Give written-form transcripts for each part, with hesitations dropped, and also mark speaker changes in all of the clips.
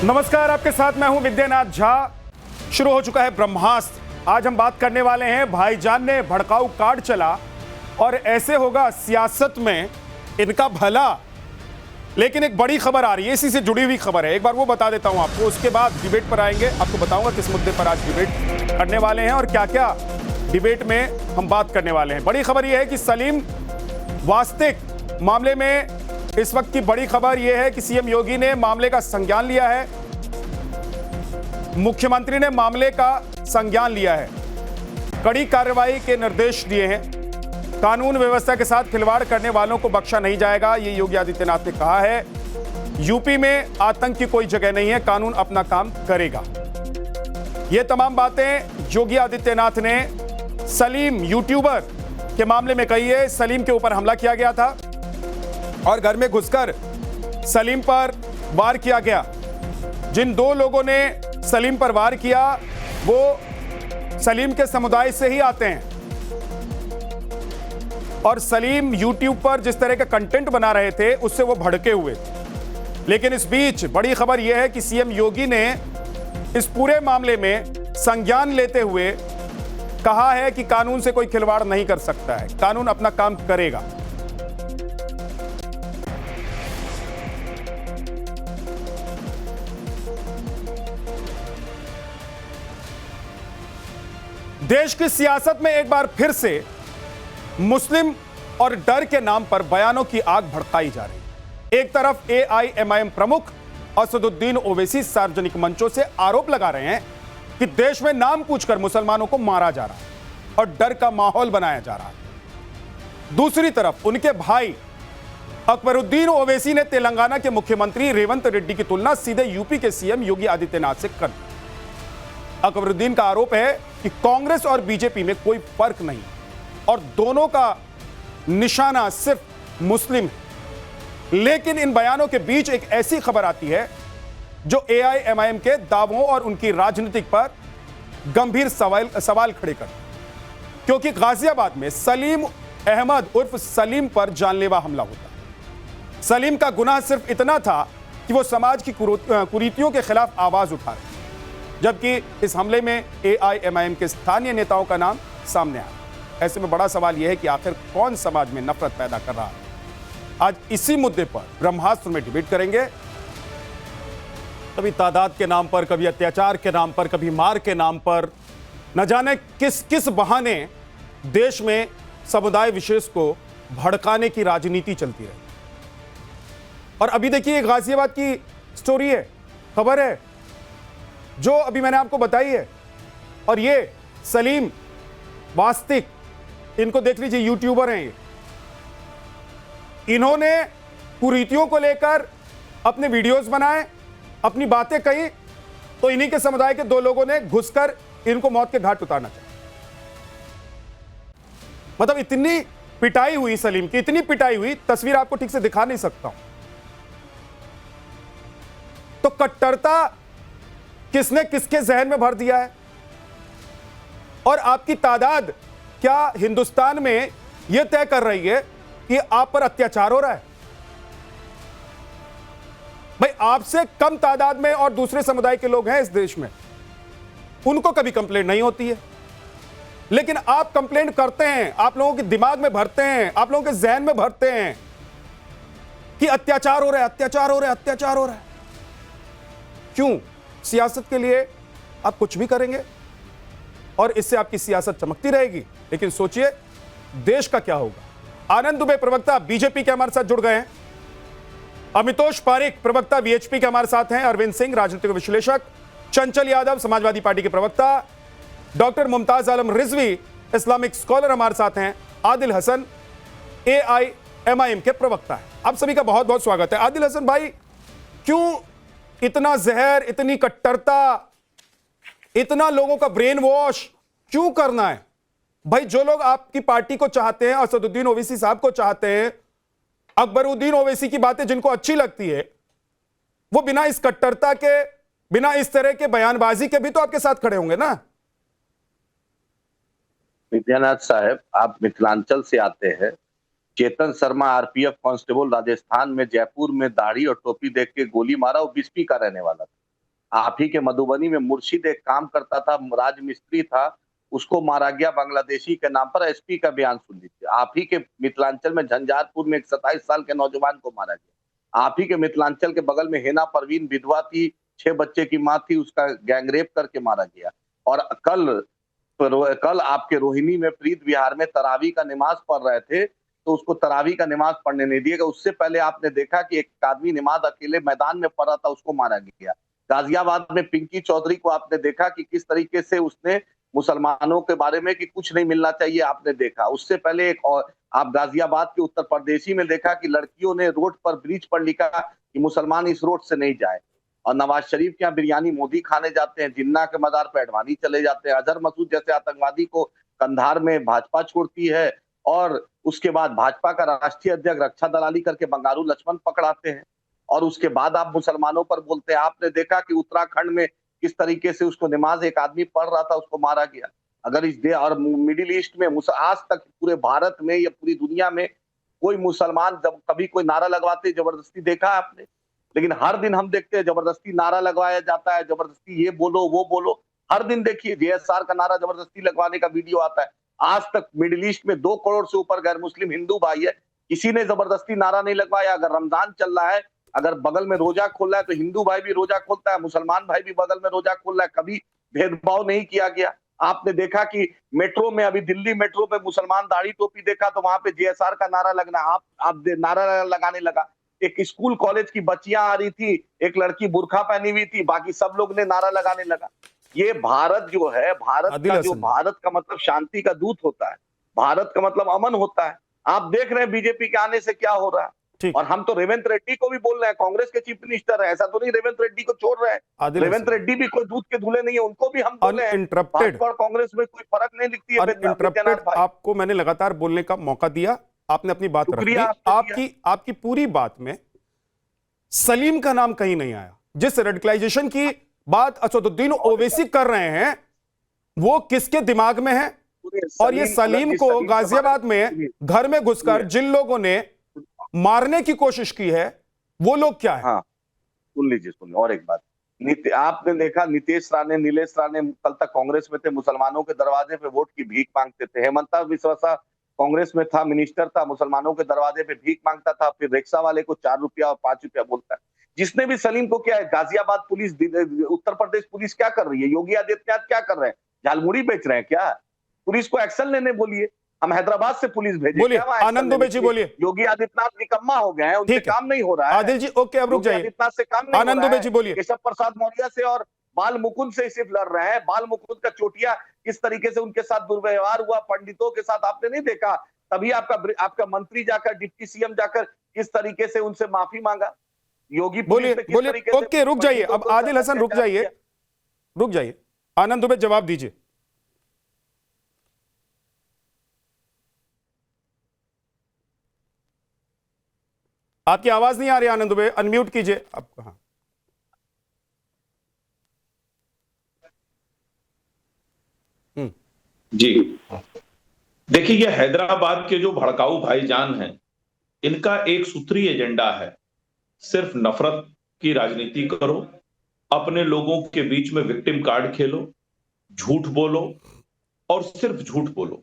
Speaker 1: नमस्कार, आपके साथ मैं हूं विद्यानाथ झा। शुरू हो चुका है ब्रह्मास्त्र। आज हम बात करने वाले हैं भाईजान ने भड़काऊ कार्ड चला और ऐसे होगा सियासत में इनका भला। लेकिन एक बड़ी खबर आ रही है, इसी से जुड़ी हुई खबर है, एक बार वो बता देता हूं आपको। उसके बाद डिबेट पर आएंगे, आपको बताऊंगा किस मुद्दे पर आज डिबेट करने वाले हैं और क्या क्या डिबेट में हम बात करने वाले हैं। बड़ी खबर यह है कि सलीम वास्तिक मामले में इस वक्त की बड़ी खबर यह है कि सीएम योगी ने मामले का संज्ञान लिया है। मुख्यमंत्री ने मामले का संज्ञान लिया है, कड़ी कार्रवाई के निर्देश दिए हैं। कानून व्यवस्था के साथ खिलवाड़ करने वालों को बख्शा नहीं जाएगा, ये योगी आदित्यनाथ ने कहा है। यूपी में आतंक की कोई जगह नहीं है, कानून अपना काम करेगा। ये तमाम बातें योगी आदित्यनाथ ने सलीम यूट्यूबर के मामले में कही है। सलीम के ऊपर हमला किया गया था और घर में घुसकर सलीम पर वार किया गया। जिन दो लोगों ने सलीम पर वार किया वो सलीम के समुदाय से ही आते हैं और सलीम यूट्यूब पर जिस तरह का कंटेंट बना रहे थे उससे वो भड़के हुए थे। लेकिन इस बीच बड़ी खबर यह है कि सीएम योगी ने इस पूरे मामले में संज्ञान लेते हुए कहा है कि कानून से कोई खिलवाड़ नहीं कर सकता है, कानून अपना काम करेगा। देश की सियासत में एक बार फिर से मुस्लिम और डर के नाम पर बयानों की आग भड़काई जा रही है। एक तरफ एआईएमआईएम प्रमुख असदुद्दीन ओवैसी सार्वजनिक मंचों से आरोप लगा रहे हैं कि देश में नाम पूछकर मुसलमानों को मारा जा रहा है और डर का माहौल बनाया जा रहा है। दूसरी तरफ उनके भाई अकबरुद्दीन ओवैसी ने तेलंगाना के मुख्यमंत्री रेवंत रेड्डी की तुलना सीधे यूपी के सीएम योगी आदित्यनाथ से कर दी। अकबरुद्दीन का आरोप है कि कांग्रेस और बीजेपी में कोई फर्क नहीं और दोनों का निशाना सिर्फ मुस्लिम है। लेकिन इन बयानों के बीच एक ऐसी खबर आती है जो एआईएमआईएम के दावों और उनकी राजनीति पर गंभीर सवाल खड़े कर, क्योंकि गाजियाबाद में सलीम अहमद उर्फ सलीम पर जानलेवा हमला होता। सलीम का गुनाह सिर्फ इतना था कि वो समाज की कुरीतियों के खिलाफ आवाज उठा रहे, जबकि इस हमले में एआईएमआईएम के स्थानीय नेताओं का नाम सामने आया। ऐसे में बड़ा सवाल यह है कि आखिर कौन समाज में नफरत पैदा कर रहा है। आज इसी मुद्दे पर ब्रह्मास्त्र में डिबेट करेंगे। कभी तादाद के नाम पर, कभी अत्याचार के नाम पर, कभी मार के नाम पर, न जाने किस किस बहाने देश में समुदाय विशेष को भड़काने की राजनीति चलती रही। और अभी देखिए गाजियाबाद की स्टोरी है, खबर है जो अभी मैंने आपको बताई है। और ये सलीम वास्तिक, इनको देख लीजिए, यूट्यूबर हैं ये। इन्होंने कुरीतियों को लेकर अपने वीडियोस बनाए, अपनी बातें कही, तो इन्हीं के समुदाय के दो लोगों ने घुसकर इनको मौत के घाट उतारना चाहिए। मतलब इतनी पिटाई हुई सलीम की, इतनी पिटाई हुई, तस्वीर आपको ठीक से दिखा नहीं सकता हूं। तो कट्टरता किसने किसके जहन में भर दिया है और आपकी तादाद क्या हिंदुस्तान में यह तय कर रही है कि आप पर अत्याचार हो रहा है? भाई, आपसे कम तादाद में और दूसरे समुदाय के लोग हैं इस देश में, उनको कभी कंप्लेंट नहीं होती है, लेकिन आप कंप्लेंट करते हैं, आप लोगों के दिमाग में भरते हैं, आप लोगों के जहन में भरते हैं कि अत्याचार हो रहा है, अत्याचार हो रहा है, अत्याचार हो रहा है। क्यों? सियासत के लिए आप कुछ भी करेंगे और इससे आपकी सियासत चमकती रहेगी, लेकिन सोचिए देश का क्या होगा। आनंद दुबे प्रवक्ता बीजेपी के हमारे साथ जुड़ गए हैं, अमितोष पारिक प्रवक्ता वीएचपी के हमारे साथ हैं, अरविंद सिंह राजनीतिक विश्लेषक, चंचल यादव समाजवादी पार्टी के प्रवक्ता, डॉक्टर मुमताज आलम रिजवी इस्लामिक स्कॉलर हमारे साथ हैं, आदिल हसन एआईएमआईएम के प्रवक्ता हैं। आप सभी का बहुत बहुत स्वागत है। आदिल हसन भाई, क्यों इतना जहर, इतनी कट्टरता, इतना लोगों का ब्रेन वॉश क्यों करना है? भाई, जो लोग आपकी पार्टी को चाहते हैं, असदुद्दीन ओवैसी साहब को चाहते हैं, अकबरुद्दीन ओवैसी की बातें जिनको अच्छी लगती है, वो बिना इस कट्टरता के, बिना इस तरह के बयानबाजी के भी तो आपके साथ खड़े होंगे ना।
Speaker 2: विद्यानाथ साहब, आप मिथिलांचल से आते हैं। चेतन शर्मा आरपीएफ कांस्टेबल राजस्थान में जयपुर में दाढ़ी और टोपी देख के गोली मारा, वो बिस्पी का रहने वाला था। आप ही के मधुबनी में मुर्शिद एक काम करता था, राजमिस्त्री था, उसको मारा गया बांग्लादेशी के नाम पर। एसपी का बयान सुन लीजिए। आप ही के मिथिलांचल में झंझारपुर में एक 27 साल के नौजवान को मारा गया। आप ही के मिथिलांचल के बगल में हेना परवीन विधवा थी, 6 बच्चे की मां थी, उसका गैंगरेप करके मारा गया। और कल आपके रोहिणी में प्रीत विहार में तरावी का नमाज पढ़ रहे थे, तो उसको तरावी का नमाज पढ़ने नहीं दिएगा। उससे पहले आपने देखा कि एक आदमी नमाज अकेले मैदान में पढ़ रहा था, उसको मारा गया। गाजियाबाद में पिंकी चौधरी को आपने देखा कि किस तरीके से उसने मुसलमानों के बारे में कि कुछ नहीं मिलना चाहिए, आपने देखा। उससे पहले एक और आप गाजियाबाद के उत्तर प्रदेशी में देखा कि लड़कियों ने रोड पर ब्रिज पर लिखा कि मुसलमान इस रोड से नहीं जाए। और नवाज शरीफ के यहाँ बिरयानी मोदी खाने जाते हैं, जिन्ना के मदार पे अडवाणी चले जाते हैं, अजहर मसूद जैसे आतंकवादी को कंधार में भाजपा छोड़ती है, और उसके बाद भाजपा का राष्ट्रीय अध्यक्ष रक्षा दलाली करके बंगारू लक्ष्मण पकड़ाते हैं, और उसके बाद आप मुसलमानों पर बोलते हैं। आपने देखा कि उत्तराखंड में किस तरीके से उसको नमाज एक आदमी पढ़ रहा था, उसको मारा गया। अगर इस दे और मिडिल ईस्ट में आज तक पूरे भारत में या पूरी दुनिया में कोई मुसलमान जब कभी कोई नारा लगवाते जबरदस्ती देखा है आपने? लेकिन हर दिन हम देखते हैं जबरदस्ती नारा लगवाया जाता है, जबरदस्ती ये बोलो वो बोलो। हर दिन देखिए जेएसआर का नारा जबरदस्ती लगवाने का वीडियो आता है। आज तक मिडिल ईस्ट में 2 करोड़ से ऊपर गैर मुस्लिम हिंदू भाई है, किसी ने जबरदस्ती नारा नहीं लगवाया। अगर रमजान चल रहा है, अगर बगल में रोजा खोल रहा है, तो हिंदू भाई भी रोजा खोलता है, मुसलमान भाई भी बगल में रोजा खोल रहा है। कभी भेदभाव नहीं किया गया। आपने देखा कि मेट्रो में, अभी दिल्ली मेट्रो पे मुसलमान दाढ़ी टोपी देखा तो वहां पे जेएसआर का नारा लगना, आप नारा लगाने लगा। एक स्कूल कॉलेज की बच्चियां आ रही थी, एक लड़की बुर्खा पहनी हुई थी, बाकी सब लोग ने नारा लगाने लगा। ये भारत जो है, भारत का मतलब शांति का दूत होता है, भारत का मतलब अमन होता है। आप देख रहे हैं बीजेपी के आने से क्या हो रहा है। और हम तो रेवंत रेड्डी को भी बोल रहे हैं, कांग्रेस के चीफ मिनिस्टर है, ऐसा तो नहीं रेवंत रेड्डी को छोड़ रहे हैं। रेवंत रेड्डी भी कोई दूध के धुले नहीं है, उनको भी हम बोल रहे हैं। भाजपा और कांग्रेस में कोई फर्क नहीं दिखती है।
Speaker 1: आपको मैंने लगातार बोलने का मौका दिया, आपने अपनी बात रख दी। आपकी पूरी बात में सलीम का नाम कहीं नहीं आया। जिस रेडिकलाइजेशन की बात असदुद्दीन ओवैसी कर रहे हैं, वो किसके दिमाग में है? और ये सलीम को गाजियाबाद में घर में घुसकर जिन लोगों ने मारने की कोशिश की है, वो लोग क्या है?
Speaker 2: हाँ, सुन लीजिए। और एक बात, आपने देखा नीलेश राणे कल तक कांग्रेस में थे, मुसलमानों के दरवाजे पे वोट की भीख मांगते थे। हेमंता बिस्वा कांग्रेस में था, मिनिस्टर था, मुसलमानों के दरवाजे पे भीख मांगता था, फिर रिक्शा वाले को 4 रुपया और 5 रुपया बोलता है। जिसने भी सलीम को, क्या है गाजियाबाद पुलिस, उत्तर प्रदेश पुलिस क्या कर रही है? योगी आदित्यनाथ क्या कर रहे हैं? झालमुड़ी बेच रहे हैं क्या? पुलिस को एक्शन लेने बोलिए। हम हैदराबाद से पुलिस भेजे,
Speaker 1: बोलिए आनंद दुबे जी, बोलिए।
Speaker 2: योगी आदित्यनाथ निकम्मा हो गए हैं, उनसे काम नहीं हो रहा है।
Speaker 1: आदिल जी ओके, अब रुक जाइए।
Speaker 2: आदित्यनाथ से काम नहीं
Speaker 1: आनंद दुबे जी बोलिए।
Speaker 2: केशव प्रसाद मौर्य से और बाल मुकुंद से सिर्फ लड़ रहे हैं। बाल मुकुंद का चोटिया किस तरीके से उनके साथ दुर्व्यवहार हुआ, पंडितों के साथ, आपने नहीं देखा? तभी आपका मंत्री जाकर, डिप्टी सीएम जाकर किस तरीके से उनसे माफी मांगा। योगी
Speaker 1: बोलिए ओके, रुक जाइए। अब आदिल हसन रुक जाइए। आनंद दुबे जवाब दीजिए। आपकी आवाज नहीं आ रही आनंद दुबे, अनम्यूट कीजिए आप। हाँ,
Speaker 3: जी देखिए, ये हैदराबाद के जो भड़काऊ भाईजान हैं, इनका एक सूत्री एजेंडा है, सिर्फ नफरत की राजनीति करो, अपने लोगों के बीच में विक्टिम कार्ड खेलो, झूठ बोलो और सिर्फ झूठ बोलो।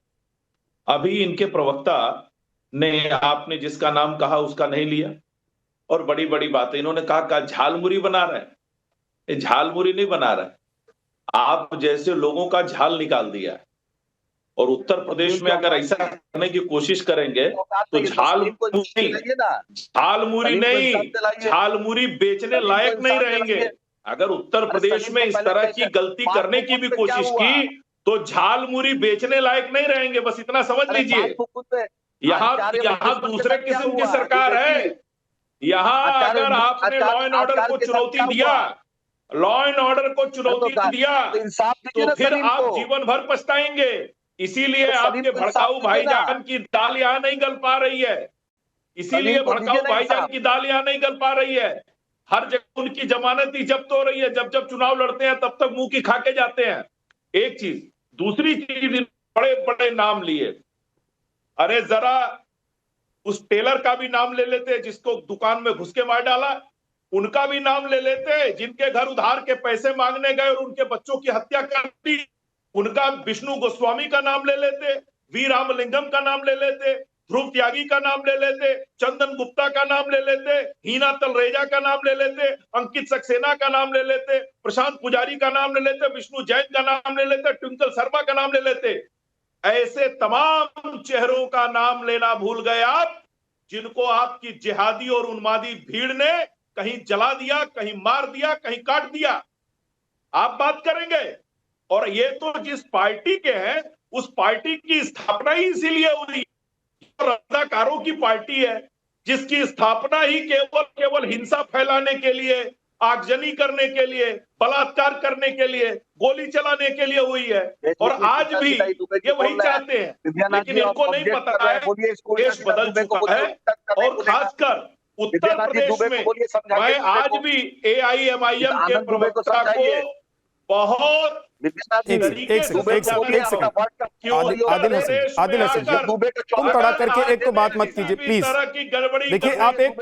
Speaker 3: अभी इनके प्रवक्ता ने, आपने जिसका नाम कहा उसका नहीं लिया, और बड़ी बड़ी बातें इन्होंने कहा झालमुरी बना रहे हैं। ये झालमुरी नहीं बना रहे, आप जैसे लोगों का झाल निकाल दिया है। और उत्तर प्रदेश में अगर ऐसा करने की कोशिश करेंगे तो झालमुरी बेचने लायक नहीं रहेंगे। अगर उत्तर प्रदेश में इस तरह की गलती करने की भी कोशिश की तो झालमुरी बेचने लायक नहीं रहेंगे, बस इतना समझ लीजिए। यहाँ दूसरे किस्म की सरकार है। यहाँ अगर आपने लॉ एंड ऑर्डर को चुनौती दिया, तो फिर आप जीवन भर पछताएंगे। इसीलिए आपके भड़काऊ भाईजान की दाल यहाँ नहीं गल पा रही है। हर जगह उनकी जमानत ही जब्त हो रही है। जब जब चुनाव लड़ते हैं तब तक मुंह की खाके जाते हैं। एक चीज, दूसरी चीज, बड़े बड़े नाम लिए। अरे जरा उस टेलर का भी नाम ले लेते जिसको दुकान में घुस के मार डाला, उनका भी नाम ले लेते, जिनके घर उधार के पैसे मांगने गए और उनके बच्चों की हत्या कर दी, उनका विष्णु गोस्वामी का नाम ले लेते, वी रामलिंगम का नाम ले लेते, ध्रुव त्यागी का नाम ले लेते, चंदन गुप्ता का नाम ले लेते, हीना तलरेजा का नाम ले लेते, अंकित सक्सेना का नाम ले लेते, प्रशांत पुजारी का नाम ले लेते, विष्णु जैन का नाम ले लेते, ट्विंकल शर्मा का नाम ले लेते। ऐसे तमाम चेहरों का नाम लेना भूल गए आप, जिनको आपकी जिहादी और उन्मादी भीड़ ने कहीं जला दिया, कहीं मार दिया, कहीं काट दिया। आप बात करेंगे। और ये तो जिस पार्टी के हैं, उस पार्टी की स्थापना ही इसीलिए हुई, रजाकारों की पार्टी है, जिसकी स्थापना ही केवल हिंसा फैलाने के लिए, आगजनी करने के लिए, बलात्कार करने के लिए, गोली चलाने के लिए हुई है। और आज भी ये वही चाहते हैं, लेकिन इनको नहीं पता है देश बदल चुका है। और खासकर उत्तर प्रदेश में मैं आज भी AIMIM के प्रवक्ता को बहुत
Speaker 1: आदिल हसन तुम तड़ा करके एक तो बात मत कीजिए प्लीज। देखिए आप एक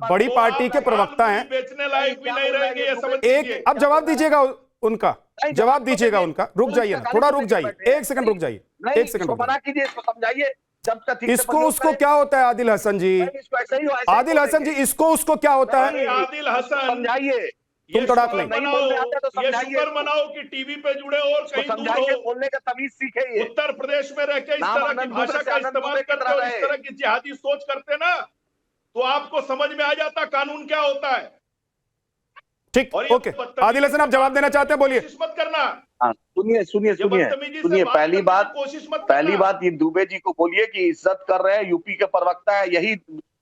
Speaker 1: बड़ी पार्टी के प्रवक्ता हैं,
Speaker 3: बेचने लायक भी नहीं रहेंगे, ये समझ
Speaker 1: एक अब जवाब दीजिएगा उनका, जवाब दीजिएगा उनका। रुक जाइए ना, थोड़ा रुक जाइए, 1 सेकंड रुक जाइए, 1 सेकंड
Speaker 2: मना कीजिए, इसको समझाइए। जब तक
Speaker 1: इसको उसको क्या होता है आदिल हसन जी? आदिल हसन जी इसको उसको क्या होता है?
Speaker 3: आदिल हसन
Speaker 2: समझाइए,
Speaker 1: तुम तड़ाक नहीं
Speaker 3: ये शुक्र मनाओ कि टीवी पे जुड़े और कहीं दूर हो,
Speaker 2: बोलने का तमीज सीखे।
Speaker 3: उत्तर प्रदेश में रह के इस तरह की भाषा का इस्तेमाल करते हो, इस तरह की जिहादी सोच करते ना, तो आपको समझ में आ जाता कानून क्या होता है।
Speaker 1: ठीक, ओके आदिल हसन आप जवाब देना चाहते हैं, बोलिए।
Speaker 3: कोशिश मत करना।
Speaker 2: सुनिए, पहली बात ये दुबे जी को बोलिए कि इज्जत कर रहे हैं, यूपी के प्रवक्ता है,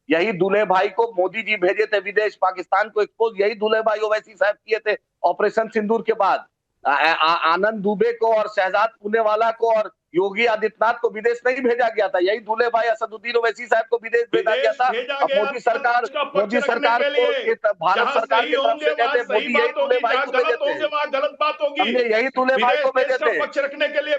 Speaker 2: यही दूल्हे भाई को मोदी जी भेजे थे विदेश, पाकिस्तान को एक्सपोज यही दूल्हे भाई ओवैसी साहब किए थे ऑपरेशन सिंदूर के बाद। आनंद दुबे को और शहजाद पुणेवाला को और योगी आदित्यनाथ को विदेश नहीं भेजा गया था, यही दूल्हे भाई असदुद्दीन ओवैसी साहब को विदेश भेजा गया था। अब मोदी सरकार को भारत सरकार की तरफ से कहते मोदी यही दूल्हे भाई को भेजे थे,
Speaker 3: गलत बात होगी,
Speaker 2: यही दूल्हे भाई को भेजे थे,
Speaker 3: पक्ष रखने के लिए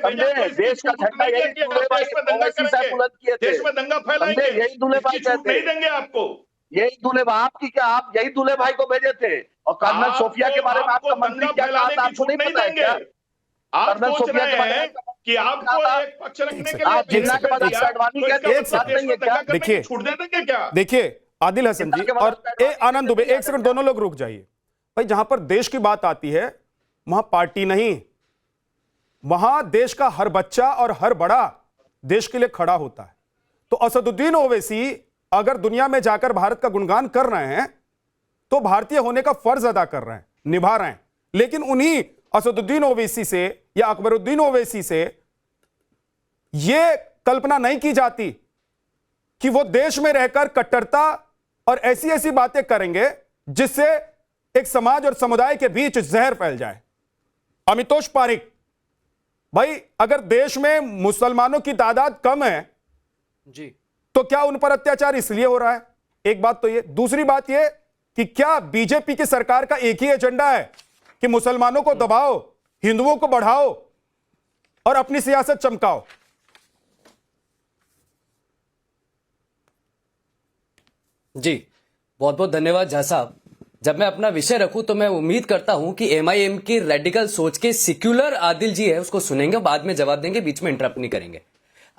Speaker 2: देश का झंडा यही दूल्हे भाई ओवैसी साहब बुलंद किए थे,
Speaker 3: देश में दंगा फैलाएंगे,
Speaker 2: यही दूल्हे भाई
Speaker 3: नहीं देंगे आपको।
Speaker 2: यही दूल्हे भाई आपकी क्या, आप यही दूल्हे भाई को भेजे थे। और कर्नल सोफिया के बारे में आपका मंत्री क्या कहा था, आपको नहीं पता है क्या?
Speaker 3: आप सोच रहे हैं कि आपको एक पक्ष रखने के लिए
Speaker 2: जिन्ना के बाद अडवाणी क्या
Speaker 1: देखिए
Speaker 3: छूट दे देंगे क्या?
Speaker 1: देखिए आदिल हसन जी और आनंद दुबे, 1 सेकंड दोनों लोग रुक जाइए भाई। जहां पर देश की बात आती है वहां पार्टी नहीं, वहां देश का हर बच्चा और हर बड़ा देश के लिए खड़ा होता है। तो असदुद्दीन ओवैसी अगर दुनिया में जाकर भारत का गुणगान कर रहे हैं तो भारतीय होने का फर्ज अदा कर रहे हैं, निभा रहे हैं। लेकिन उन्हीं असदुद्दीन ओवैसी से या अकबरुद्दीन ओवैसी से यह कल्पना नहीं की जाती कि वो देश में रहकर कट्टरता और ऐसी ऐसी बातें करेंगे जिससे एक समाज और समुदाय के बीच जहर फैल जाए। अमितोष पारिक भाई, अगर देश में मुसलमानों की तादाद कम है
Speaker 4: जी, तो
Speaker 1: क्या उन पर अत्याचार इसलिए हो रहा है? एक बात तो ये। दूसरी बात ये कि क्या बीजेपी की सरकार का एक ही एजेंडा है कि मुसलमानों को दबाओ, हिंदुओं को बढ़ाओ और अपनी सियासत चमकाओ?
Speaker 4: जी बहुत बहुत धन्यवाद झा साहब। जब मैं अपना विषय रखूं तो मैं उम्मीद करता हूं कि MIM की रेडिकल सोच के सेक्युलर आदिल जी है उसको सुनेंगे, बाद में जवाब देंगे, बीच में इंटरप्ट नहीं करेंगे।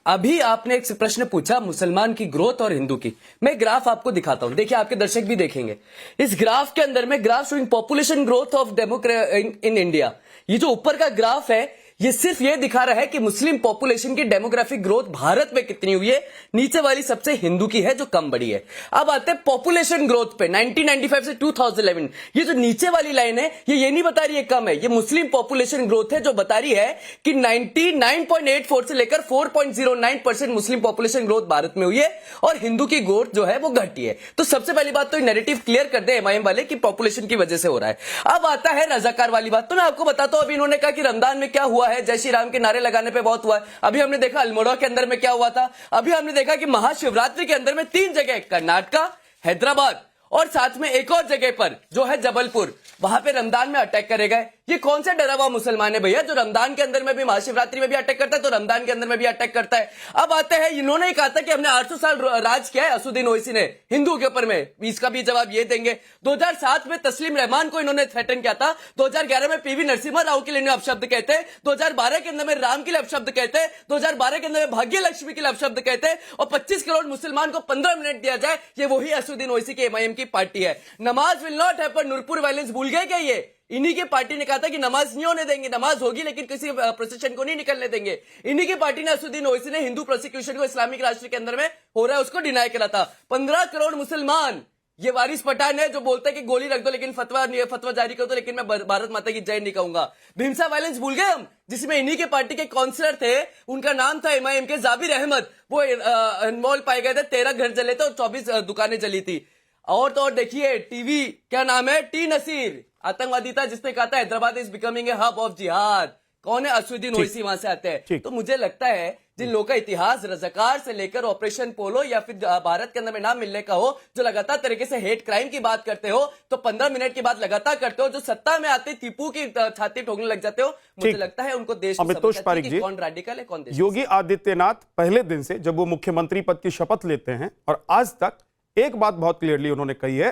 Speaker 4: अभी आपने एक प्रश्न पूछा मुसलमान की ग्रोथ और हिंदू की। मैं ग्राफ आपको दिखाता हूं, देखिए आपके दर्शक भी देखेंगे। इस ग्राफ के अंदर में graph showing population growth of in India, ये जो ऊपर का ग्राफ है ये सिर्फ ये दिखा रहा है कि मुस्लिम पॉपुलेशन की डेमोग्राफिक ग्रोथ भारत में कितनी हुई है। नीचे वाली सबसे हिंदू की है जो कम बढ़ी है। अब आते हैं पॉपुलेशन ग्रोथ पे 1995 से 2011। ये जो नीचे वाली लाइन है ये नहीं बता रही है कम है, ये मुस्लिम पॉपुलेशन ग्रोथ है जो बता रही है कि 99.84 से लेकर 4.09% मुस्लिम पॉपुलेशन ग्रोथ भारत में हुई है और हिंदू की ग्रोथ जो है वो घटी है। तो सबसे पहली बात तो नैरेटिव क्लियर कर दे MIM वाले कि पॉपुलेशन की वजह से हो रहा है। अब आता है रजाकार वाली बात। तो मैं आपको बताता हूं, अभी इन्होंने कहा कि रमजान में क्या हुआ है, जय श्री राम के नारे लगाने पे बहुत हुआ है। अभी हमने देखा अल्मोड़ा के अंदर में क्या हुआ था। अभी हमने देखा कि महाशिवरात्रि के अंदर में 3 जगह, कर्नाटका, हैदराबाद और साथ में एक और जगह पर जो है जबलपुर, वहां पे रमजान में अटैक करे गए। ये कौन सा डरा हुआ मुसलमान है भैया, जो रमजान के अंदर में भी, महाशिवरात्रि में भी अटैक करता है, तो रमजान के अंदर में भी अटैक करता है। अब आते हैं, इन्होंने ही कहा था कि हमने 800 साल राज किया है असुद्दीन ओवैसी ने हिंदू के ऊपर में, इसका भी जवाब ये देंगे। 2007 में तस्लीम रहमान को इन्होंने थ्रेटन किया था, 2011 में पीवी नरसिम्हा राव के लिए अपशब्द कहते, 2012 के अंदर में राम के लिए अपशब्द कहते, 2012 के अंदर में भाग्य लक्ष्मी के लिए अपशब्द कहते, और 25 करोड़ मुसलमान को 15 मिनट दिया जाए, ये वही असुद्दीन ओवैसी की एमआईएम की पार्टी है। नमाज will not happen, Noorpur violence भूल गए क्या? ये इन्हीं की पार्टी ने कहा था कि नमाज नहीं होने देंगे, नमाज होगी लेकिन किसी प्रोसेशन को नहीं निकलने देंगे। इन्हीं की पार्टी ने, असुद्दीन ओवैसी ने, हिंदू प्रोसिक्यूशन को इस्लामिक राष्ट्र के अंदर में हो रहा है उसको डिनाई करा था। 15 करोड़ मुसलमान, ये वारिस पठान है जो बोलता है कि गोली रख दो लेकिन फतवा जारी कर दो, लेकिन मैं भारत माता की जय नहीं कहूंगा। भीमसा वायलेंस भूल गए हम, जिसमें इन्हीं के पार्टी के काउंसलर थे, उनका नाम था एमआईएम के जाबिर अहमद, वो इन्वॉल्व पाए गए थे, 13 घर जले थे और 24 दुकानें जली थी। और तो और देखिए, टीवी क्या नाम है, टी नसीर, आतंकवादी था जिसने कहा था Hyderabad is becoming a hub of जिहाद। कौन है? असुद्दीन ओवैसी वहां से आते हैं। तो मुझे लगता है जिन लोगों का इतिहास रज़ाकार से लेकर ऑपरेशन पोलो या फिर भारत के अंदर में नाम मिलने का हो, जो लगातार तरीके से हेट क्राइम की बात करते हो, तो 15 मिनट की बात लगातार करते हो, जो सत्ता में आते टीपू की छाती ठोकने लग जाते हो, मुझे लगता है उनको देश
Speaker 1: अमितोष पारिक जी,
Speaker 4: कौन रेडिकल है कौन देश।
Speaker 1: योगी आदित्यनाथ पहले दिन से जब वो मुख्यमंत्री पद की शपथ लेते हैं और आज तक एक बात बहुत क्लियरली उन्होंने कही है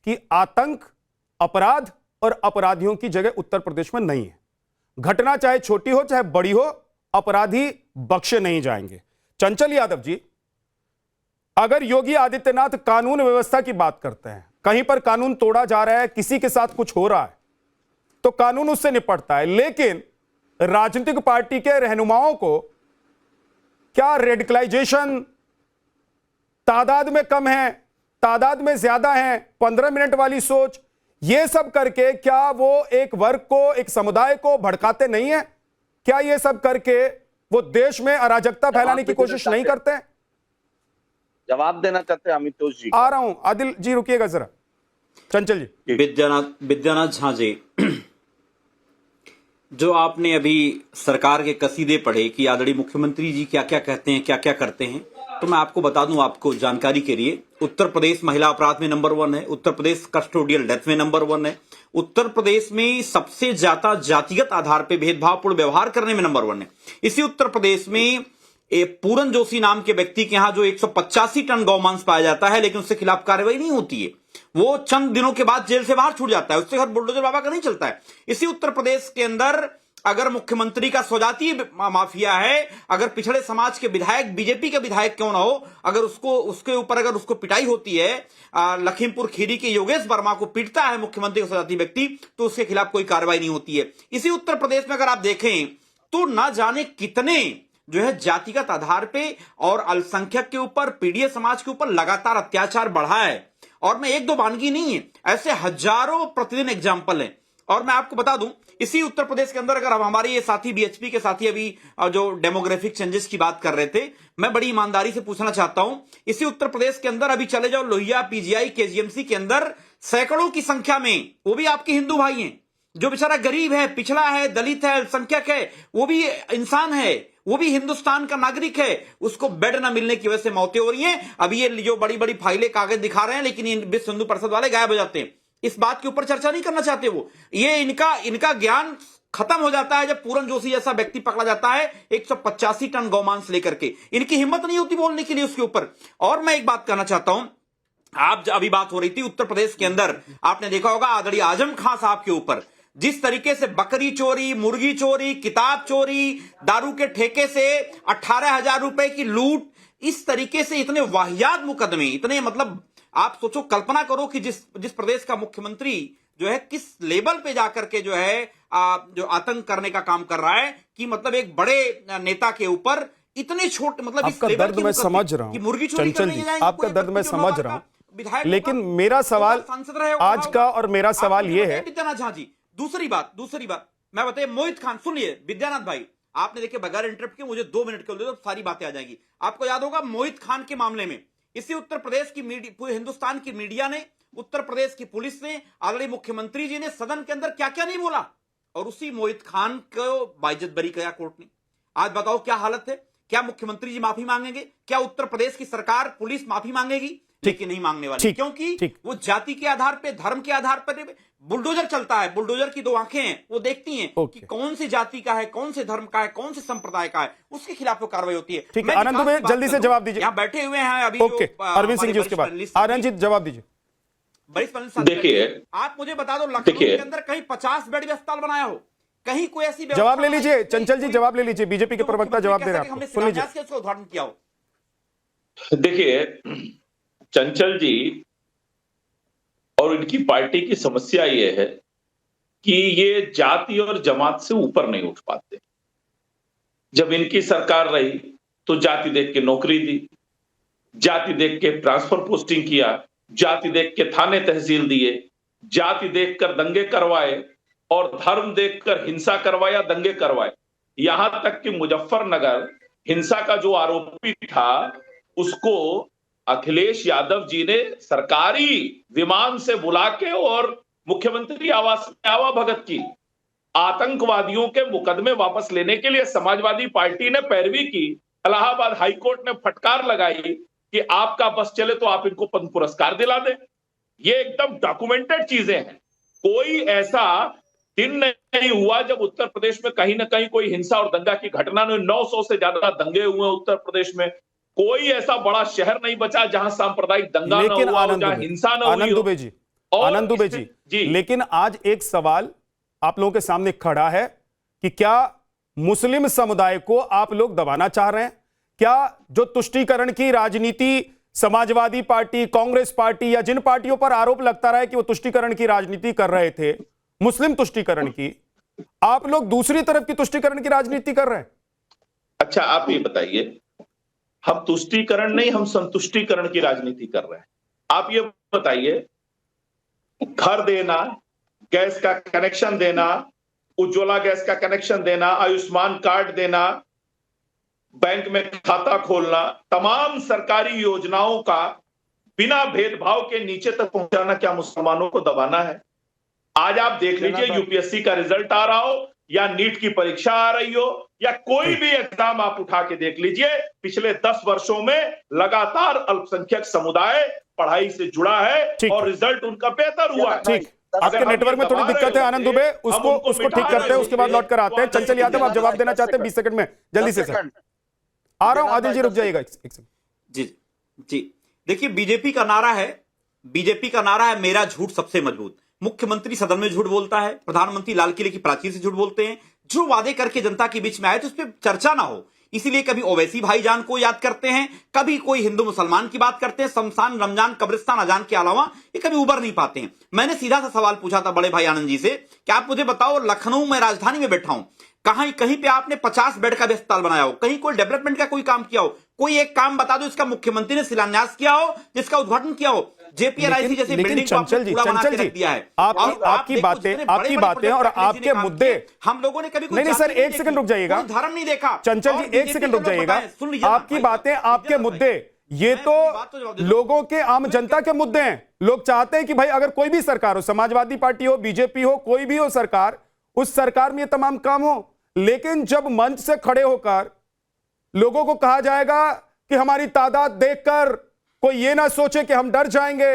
Speaker 1: कि आतंक, अपराध और अपराधियों की जगह उत्तर प्रदेश में नहीं है। घटना चाहे छोटी हो चाहे बड़ी हो, अपराधी बख्शे नहीं जाएंगे। चंचल यादव जी, अगर योगी आदित्यनाथ कानून व्यवस्था की बात करते हैं, कहीं पर कानून तोड़ा जा रहा है, किसी के साथ कुछ हो रहा है, तो कानून उससे निपटता है, लेकिन राजनीतिक पार्टी के रहनुमाओं को क्या रेडिकलाइजेशन तादाद में कम है, तादाद में ज्यादा है, 15 मिनट वाली सोच, ये सब करके क्या वो एक वर्ग को, एक समुदाय को भड़काते नहीं है? क्या ये सब करके वो देश में अराजकता फैलाने की कोशिश नहीं करते हैं?
Speaker 2: जवाब देना चाहते हैं अमितोष जी?
Speaker 1: आ रहा हूं, आदिल जी रुकिएगा जरा। चंचल जी।
Speaker 5: विद्यानाथ झा जी, जो आपने अभी सरकार के कसीदे पढ़े कि आदरणीय मुख्यमंत्री जी क्या क्या कहते हैं, क्या क्या करते हैं, तो मैं आपको बता दूं, आपको जानकारी के लिए, उत्तर प्रदेश महिला अपराध में नंबर 1 है, उत्तर प्रदेश कस्टोडियल डेथ में नंबर 1 है, उत्तर प्रदेश में सबसे ज्यादा जातिगत आधार पर भेदभावपूर्ण व्यवहार करने में नंबर 1 है। इसी उत्तर प्रदेश में पूरन जोशी नाम के व्यक्ति के यहां जो 185 टन गौमांस पाया जाता है, लेकिन उसके खिलाफ कार्रवाई नहीं होती है, वो चंद दिनों के बाद जेल से बाहर छूट जाता है, उससे घर बुलडोजर बाबा का नहीं चलता है। इसी उत्तर प्रदेश के अंदर अगर मुख्यमंत्री का स्वजातीय माफिया है, अगर पिछड़े समाज के विधायक, बीजेपी के विधायक क्यों ना हो, अगर उसके ऊपर अगर उसको पिटाई होती है, लखीमपुर खीरी के योगेश वर्मा को पीटता है मुख्यमंत्री का स्वजातीय व्यक्ति, तो उसके खिलाफ कोई कार्रवाई नहीं होती है। इसी उत्तर प्रदेश में अगर आप देखें तो ना जाने कितने जो है जातिगत आधार पे और अल्पसंख्यक के ऊपर, पीड़ित समाज के ऊपर लगातार अत्याचार बढ़ा है। और मैं एक दो वानगी नहीं है, ऐसे हजारों प्रतिदिन एग्जाम्पल हैं। और मैं आपको बता दूं, इसी उत्तर प्रदेश के अंदर अगर हम हमारे ये साथी बीएचपी के साथी अभी जो डेमोग्राफिक चेंजेस की बात कर रहे थे, मैं बड़ी ईमानदारी से पूछना चाहता हूं, इसी उत्तर प्रदेश के अंदर अभी चले जाओ लोहिया, पीजीआई, केजीएमसी के अंदर सैकड़ों की संख्या में, वो भी आपके हिंदू भाई हैं, जो बेचारा गरीब है, पिछड़ा है, दलित है, अल्पसंख्यक है, वो भी इंसान है, वो भी हिंदुस्तान का नागरिक है, उसको बेड ना मिलने की वजह से मौतें हो रही हैं। अभी ये जो बड़ी बड़ी फाइलें कागज दिखा रहे हैं, लेकिन ये विश्व हिंदू परिषद वाले गायब हो जाते हैं, इस बात के ऊपर चर्चा नहीं करना चाहते। वो ये इनका ज्ञान खत्म हो जाता है जब पूरन जोशी जैसा व्यक्ति पकड़ा जाता है 185 टन गौमांस लेकर के, इनकी हिम्मत नहीं होती बोलने के लिए उसके ऊपर। और मैं एक बात कहना चाहता हूं, आप अभी बात हो रही थी उत्तर प्रदेश के अंदर, आपने देखा होगा आदरणीय आजम खान साहब के ऊपर जिस तरीके से बकरी चोरी, मुर्गी चोरी, किताब चोरी, दारू के ठेके से 18,000 रुपए की लूट, इस तरीके से इतने वाहियात मुकदमे, इतने मतलब आप सोचो, कल्पना करो कि जिस प्रदेश का मुख्यमंत्री जो है किस लेवल पे जाकर के जो है जो आतंक करने का काम कर रहा है, कि मतलब एक बड़े नेता के ऊपर इतने छोटे, मतलब
Speaker 1: आपका दर्द मैं समझ रहा हूं चंचल जी, आपका दर्द मैं समझ रहा हूं, लेकिन मेरा सवाल आज का और मेरा सवाल यह है,
Speaker 5: विद्यानाथ झा जी, दूसरी बात मैं बताइए, मोहित खान, सुनिए विद्यानाथ भाई, आपने देखिए बगैर इंटरप्ट के मुझे 2 मिनट के लिए तो सारी बातें आ जाएंगी। आपको याद होगा मोहित खान के मामले में इसी उत्तर प्रदेश की मीडिया, पूरे हिंदुस्तान की मीडिया ने, उत्तर प्रदेश की पुलिस ने, आदरणीय मुख्यमंत्री जी ने सदन के अंदर क्या क्या नहीं बोला, और उसी मोहित खान को बाइज्जत बरी किया कोर्ट ने। आज बताओ क्या हालत है, क्या मुख्यमंत्री जी माफी मांगेंगे, क्या उत्तर प्रदेश की सरकार, पुलिस माफी मांगेगी? लेकिन नहीं मांगने वाली, क्योंकि वो जाति के आधार पे, धर्म के आधार पर बुलडोजर चलता है। बुलडोजर की दो आंखें हैं, वो देखती हैं कि कौन सी जाति का है, कौन से धर्म का है, कौन से संप्रदाय का है, उसके खिलाफ वो कार्रवाई होती है।
Speaker 1: ठीक है, आनंद दुबे जल्दी से जवाब दीजिए।
Speaker 5: यहाँ बैठे हुए हैं अभी
Speaker 1: अरविंद सिंह जी, उसके बाद आनंद जी जवाब दीजिए।
Speaker 3: देखिए,
Speaker 5: आप मुझे बता दो, लखनऊ के अंदर कहीं 50 बेड अस्पताल बनाया हो, कहीं कोई ऐसी
Speaker 1: जवाब ले लीजिए, चंचल जी जवाब ले लीजिए, बीजेपी के प्रवक्ता जवाब दे रहे हैं आपको, सुन लीजिए।
Speaker 5: उसका उदाहरण किया हो।
Speaker 3: देखिए, चंचल जी और इनकी पार्टी की समस्या ये है कि ये जाति और जमात से ऊपर नहीं उठ पाते। जब इनकी सरकार रही तो जाति देख के नौकरी दी, जाति देख के ट्रांसफर पोस्टिंग किया, जाति देख के थाने तहसील दिए, जाति देखकर दंगे करवाए और धर्म देखकर हिंसा करवाया, दंगे करवाए। यहां तक कि मुजफ्फरनगर हिंसा का जो आरोपी था उसको अखिलेश यादव जी ने सरकारी विमान से बुला के और मुख्यमंत्री आवास में आवाभगत की। आतंकवादियों के मुकदमे वापस लेने के लिए समाजवादी पार्टी ने पैरवी की। इलाहाबाद हाईकोर्ट ने फटकार लगाई कि आपका बस चले तो आप इनको पद्म पुरस्कार दिला दें। ये एकदम डॉक्यूमेंटेड चीजें हैं। कोई ऐसा दिन नहीं हुआ जब उत्तर प्रदेश में कहीं ना कहीं कोई हिंसा और दंगा की घटना नहीं। 900 से ज्यादा दंगे हुए उत्तर प्रदेश में। कोई ऐसा बड़ा शहर नहीं बचा जहां सांप्रदायिक दंगा न हुआ हो, जहां हिंसा न हुई हो।
Speaker 1: आनंद दुबे जी, लेकिन आज एक सवाल आप लोगों के सामने खड़ा है कि क्या मुस्लिम समुदाय को आप लोग दबाना चाह रहे हैं? क्या जो तुष्टीकरण की राजनीति समाजवादी पार्टी, कांग्रेस पार्टी या जिन पार्टियों पर आरोप लगता रहा है कि वो तुष्टीकरण की राजनीति कर रहे थे, मुस्लिम तुष्टीकरण की, आप लोग दूसरी तरफ की तुष्टीकरण की राजनीति कर रहे हैं?
Speaker 3: अच्छा, आप ये बताइए, हम तुष्टीकरण नहीं, हम संतुष्टीकरण की राजनीति कर रहे हैं। आप ये बताइए, घर देना, गैस का कनेक्शन देना, उज्ज्वला गैस का कनेक्शन देना, आयुष्मान कार्ड देना, बैंक में खाता खोलना, तमाम सरकारी योजनाओं का बिना भेदभाव के नीचे तक पहुंचाना, क्या मुसलमानों को दबाना है? आज आप देख लीजिए, यूपीएससी का रिजल्ट आ रहा हो या नीट की परीक्षा आ रही हो या कोई भी एग्जाम आप उठा के देख लीजिए, पिछले 10 वर्षों में लगातार अल्पसंख्यक समुदाय पढ़ाई से जुड़ा है और रिजल्ट उनका बेहतर हुआ है।
Speaker 1: ठीक, आपके नेटवर्क में थोड़ी दिक्कत है आनंद दुबे, उसको ठीक करते हैं, उसके बाद लौट कर आते हैं। चंचल यादव, आप जवाब देना चाहते हैं 20 सेकंड में, जल्दी से सर। आ रहा हूं, आदिल जी रुक जाइएगा एक सेकंड।
Speaker 5: जी, देखिए, बीजेपी का नारा है मेरा झूठ सबसे मजबूत। मुख्यमंत्री सदन में झूठ बोलता है, प्रधानमंत्री लाल किले की प्राचीर से झूठ बोलते हैं। जो वादे करके जनता के बीच में आए तो उस पर चर्चा ना हो, इसीलिए कभी ओवैसी भाईजान को याद करते हैं, कभी कोई हिंदू मुसलमान की बात करते हैं, शमशान, रमजान, कब्रिस्तान, अजान के अलावा ये कभी उबर नहीं पाते हैं। मैंने सीधा सा सवाल पूछा था बड़े भाई आनंद जी से कि आप मुझे बताओ, लखनऊ में, राजधानी में बैठा हूं, कहीं पे आपने 50 बेड का भी अस्पताल बनाया हो, कहीं कोई डेवलपमेंट का कोई काम किया हो, कोई एक काम बता दो इसका मुख्यमंत्री ने शिलान्यास किया हो, जिसका उद्घाटन किया हो। जेपीएलआईसी जैसे बिल्डिंग को आपने पूरा बना के रख दिया है।
Speaker 1: आपकी बातें और आपके मुद्दे
Speaker 5: हम लोगों ने कभी
Speaker 1: नहीं सर, एक सेकंड रुक जाइएगा,
Speaker 5: धर्म नहीं देखा।
Speaker 1: चंचल जी एक सेकंड रुक जाइएगा। आपकी बातें, आपके मुद्दे, ये तो लोगों के, आम जनता के मुद्दे हैं। लोग चाहते हैं कि भाई अगर कोई भी सरकार हो, समाजवादी पार्टी हो, बीजेपी हो, कोई भी हो सरकार, उस सरकार में ये तमाम काम हो। लेकिन जब मंच से खड़े होकर लोगों को कहा जाएगा कि हमारी तादाद देखकर कोई ये ना सोचे कि हम डर जाएंगे,